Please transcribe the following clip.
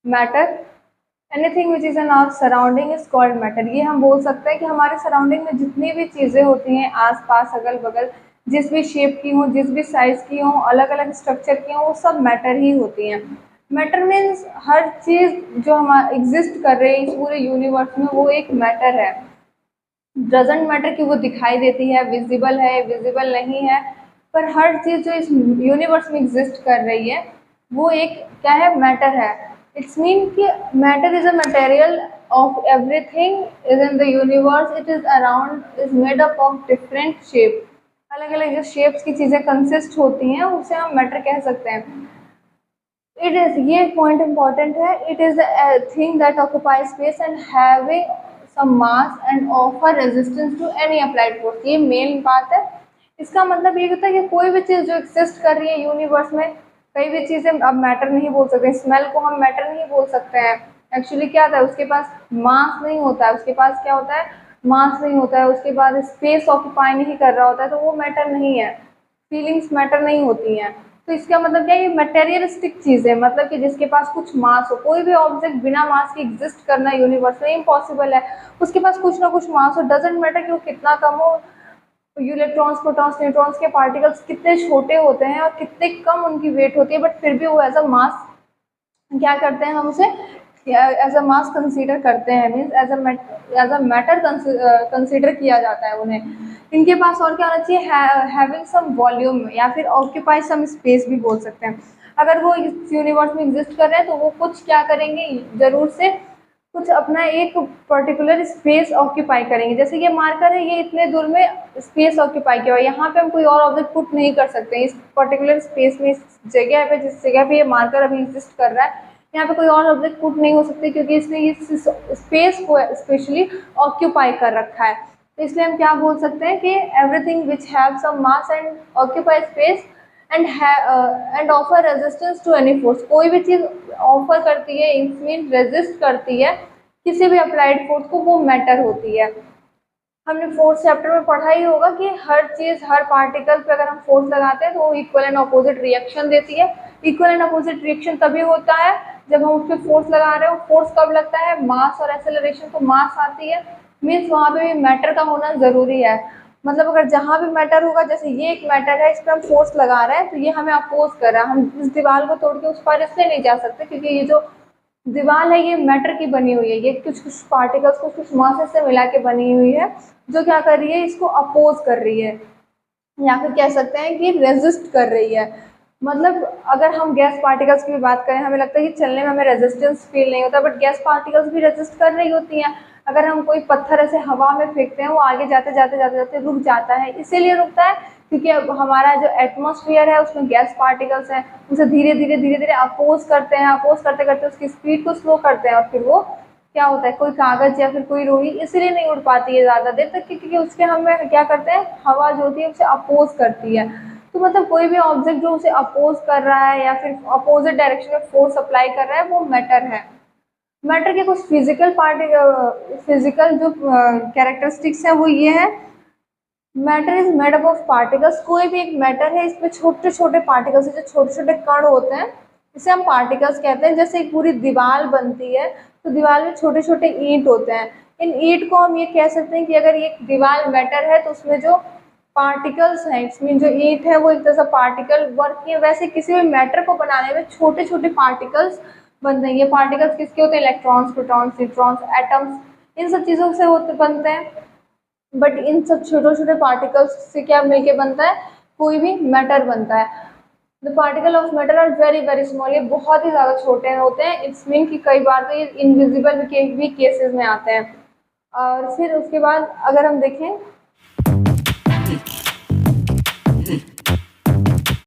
Matter. Anything which is in our surrounding is called matter. ये हम बोल सकते हैं कि हमारे सराउंडिंग में जितनी भी चीज़ें होती हैं, आस पास अगल बगल, जिस भी शेप की हों, जिस भी साइज़ की हों, अलग अलग स्ट्रक्चर की हों, वो सब मैटर ही होती हैं। मैटर मीन्स हर चीज़ जो हम एग्जिस्ट कर रही है इस पूरे यूनिवर्स में, वो एक मैटर है। डजेंट मैटर कि वो दिखाई देती है, विजिबल है, विजिबल नहीं है, पर हर चीज़ जो इस यूनिवर्स में एग्जिस्ट कर रही है वो एक क्या है, मैटर है। इट्स मीन कि matter is a material of everything is in the universe, it is around, is made up of different shape. अलग अलग जो शेप्स की चीज़ें कंसिस्ट होती हैं उसे हम मैटर कह सकते हैं। इट इज, ये पॉइंट इंपॉर्टेंट है, it is the thing that occupy space and having some mass and offer resistance to any applied force. ये मेन बात है। इसका मतलब ये होता है कि कोई भी चीज़ जो एग्जिस्ट कर रही है यूनिवर्स में, कई भी चीज़ें अब मैटर नहीं बोल सकते। स्मेल को हम मैटर नहीं बोल सकते हैं। एक्चुअली क्या होता है, उसके पास मास नहीं होता है, उसके पास क्या होता है, मास नहीं होता है, उसके बाद स्पेस ऑक्यूपाई नहीं कर रहा होता है, तो वो मैटर नहीं है। फीलिंग्स मैटर नहीं होती हैं। तो इसका मतलब क्या है, ये मटेरियलिस्टिक चीज़ है, मतलब कि जिसके पास कुछ मास हो। कोई भी ऑब्जेक्ट बिना मास के एग्जिस्ट करना यूनिवर्स में इम्पॉसिबल है। उसके पास कुछ ना कुछ मास हो, डजेंट मैटर कि वो कितना कम हो। इलेक्ट्रॉन्स, प्रोटॉन्स, न्यूट्रॉन्स के पार्टिकल्स कितने छोटे होते हैं और कितने कम उनकी वेट होती है, बट फिर भी वो एज अ मास क्या करते हैं, हम उसे एज अ मास कंसीडर करते हैं, means as a matter consider किया जाता है उन्हें। इनके पास और क्या होना चाहिए, हैविंग सम वॉल्यूम, या फिर ऑक्यूपाई सम स्पेस भी बोल सकते हैं। अगर वो इस यूनिवर्स में एग्जिस्ट कर रहे हैं तो वो कुछ क्या करेंगे, जरूर से कुछ अपना एक पर्टिकुलर स्पेस ऑक्यूपाई करेंगे। जैसे ये मार्कर है, ये इतने दूर में स्पेस ऑक्यूपाई किया हुआ है, यहाँ पे हम कोई और ऑब्जेक्ट पुट नहीं कर सकते इस पर्टिकुलर स्पेस में। इस जगह पे, जिस जगह पे ये मार्कर अभी एग्जिस्ट कर रहा है, यहाँ पे कोई और ऑब्जेक्ट पुट नहीं हो सकते, क्योंकि इसने इस स्पेस को स्पेशली ऑक्यूपाई कर रखा है। तो इसलिए हम क्या बोल सकते हैं कि everything which have some mass and occupy space and offer resistance to any force. कोई भी चीज़ ऑफर करती है, इट मीन रेजिस्ट करती है किसी भी अप्लाइड फोर्स को, वो मैटर होती है। हमने फोर्थ चैप्टर में पढ़ा ही होगा कि हर चीज़, हर पार्टिकल पे अगर हम फोर्स लगाते हैं तो वो इक्वल एंड अपोजिट रिएक्शन देती है। इक्वल एंड अपोजिट रिएक्शन तभी होता है जब हम उस पर फोर्स लगा रहे हो। फोर्स कब लगता है, मास और एक्सेलरेशन को मास आती है, मीन्स वहाँ पे भी मैटर का होना ज़रूरी है। मतलब अगर जहाँ भी मैटर होगा, जैसे ये एक मैटर है, इस पर हम फोर्स लगा रहे हैं तो ये हमें अपोज कर रहा है। हम इस दीवार को तोड़ के उस पार इसलिए नहीं जा सकते क्योंकि ये जो दीवार है ये मैटर की बनी हुई है, ये कुछ कुछ पार्टिकल्स को कुछ मासेस से मिला के बनी हुई है, जो क्या कर रही है, इसको अपोज कर रही है, या फिर कह सकते हैं कि रेजिस्ट कर रही है। मतलब अगर हम गैस पार्टिकल्स की भी बात करें, हमें लगता है कि चलने में हमें रेजिस्टेंस फील नहीं होता, बट गैस पार्टिकल्स भी रेजिस्ट कर रही होती हैं। अगर हम कोई पत्थर ऐसे हवा में फेंकते हैं, वो आगे जाते जाते जाते जाते रुक जाता है। इसीलिए रुकता है क्योंकि अब हमारा जो एटमॉस्फेयर है उसमें गैस पार्टिकल्स हैं, उसे धीरे धीरे धीरे धीरे अपोज करते हैं, अपोज करते करते उसकी स्पीड को स्लो करते हैं, और फिर वो क्या होता है, कोई कागज या फिर कोई रुई इसलिए नहीं उड़ पाती है ज़्यादा देर तक क्योंकि उसके हमें क्या करते हैं, हवा जो होती है उसे अपोज करती है। तो मतलब कोई भी ऑब्जेक्ट जो उसे अपोज कर रहा है या फिर अपोजिट डायरेक्शन में फोर्स अप्लाई कर रहा है, वो मैटर है। मैटर के कुछ फिजिकल जो कैरेक्टरिस्टिक्स है वो ये है, matter is made up of particles. कोई भी एक मैटर है, इसमें छोटे छोटे पार्टिकल्स, जो छोटे छोटे कण होते हैं, इसे हम पार्टिकल्स कहते हैं। जैसे एक पूरी दीवार बनती है तो दीवार में छोटे छोटे ईंट होते हैं। इन ईंट को हम ये कह सकते हैं कि अगर ये दीवार मैटर है तो उसमें जो पार्टिकल्स हैं, इसमें जो ईंट है वो एक तरह से पार्टिकल वर्क की है। वैसे किसी भी मैटर को बनाने में छोटे छोटे पार्टिकल्स बनते हैं। ये पार्टिकल्स किसके होते हैं, इलेक्ट्रॉन्स, प्रोटॉन्स, न्यूट्रॉन्स, एटम्स, इन सब चीज़ों से होते बनते हैं। बट इन सब छोटे छोटे पार्टिकल्स से क्या मिलके बनता है, कोई भी मैटर बनता है। The particle of matter are very very small, ये बहुत ही ज़्यादा छोटे होते हैं। इट्स मीन कि कई बार तो ये इनविजिबल भी केसेस में आते हैं। और फिर उसके बाद अगर हम देखें